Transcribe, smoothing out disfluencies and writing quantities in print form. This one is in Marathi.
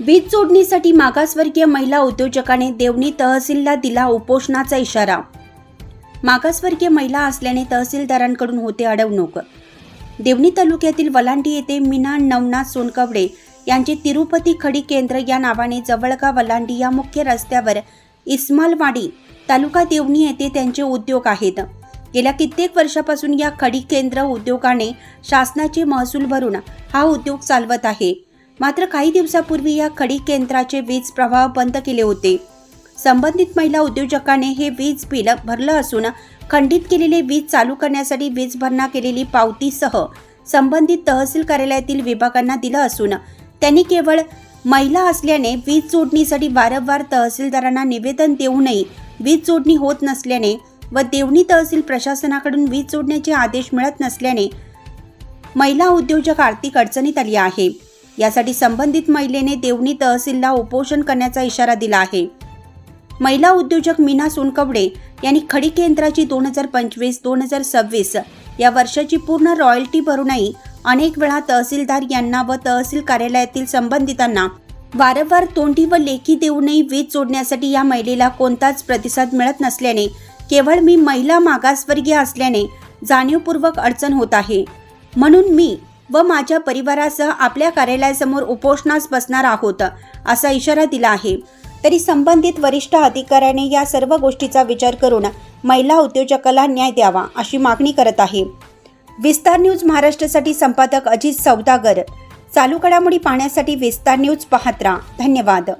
वीज जोडणीसाठी मागासवर्गीय महिला उद्योजकाने देवणी तहसीलला दिला उपोषणाचा इशारा। मागासवर्गीय महिला असल्याने तहसीलदारांकडून होते अडवणूक। देवणी तालुक्यातील वलांडी येथे मीना नवनाथ सोनकवडे यांचे तिरुपती खडी केंद्र या नावाने जवळगा वलांडी या मुख्य रस्त्यावर इस्मालवाडी तालुका देवणी येथे त्यांचे उद्योग आहेत। गेल्या कित्येक वर्षापासून या खडी केंद्र उद्योगाने शासनाचे महसूल भरून हा उद्योग चालवत आहे। मात्र काही दिवसापूर्वी या खडी केंद्राचे वीज प्रवाह बंद केले होते। संबंधित महिला उद्योजकाने हे वीज बिल भरलं असून खंडित केलेले वीज चालू करण्यासाठी वीज भरणा केलेली पावतीसह संबंधित तहसील कार्यालयातील विभागांना दिलं असून त्यांनी केवळ महिला असल्याने वीज जोडणीसाठी वारंवार तहसीलदारांना निवेदन देऊनही वीज जोडणी होत नसल्याने व देवणी तहसील प्रशासनाकडून वीज जोडण्याचे आदेश मिळत नसल्याने महिला उद्योजक आर्थिक अडचणीत आली आहे। यासाठी संबंधित महिलेने देवणी तहसीलला उपोषण करण्याचा इशारा दिला आहे। महिला उद्योजक मीना सोनकवडे यांनी खडी केंद्राची 2025-2026 या वर्षाची पूर्ण रॉयल्टी भरूनही अनेक वेळा तहसीलदार यांना व तहसील कार्यालयातील संबंधितांना वारंवार तोंडी व लेखी देऊनही वीज जोडण्यासाठी या महिलेला कोणताच प्रतिसाद मिळत नसल्याने केवळ मी महिला मागासवर्गीय असल्याने जाणीवपूर्वक अडचण होत आहे, म्हणून मी व माझ्या परिवारासह आपल्या कार्यालयासमोर उपोषणास बसणार आहोत असा इशारा दिला आहे। तरी संबंधित वरिष्ठ अधिकाऱ्याने या सर्व गोष्टीचा विचार करून महिला उद्योजकाला न्याय द्यावा अशी मागणी करत आहे। विस्तार न्यूज महाराष्ट्रासाठी संपादक अजित सौदागर। चालू घडामोडी पाहण्यासाठी विस्तार न्यूज पाहत राहा। धन्यवाद।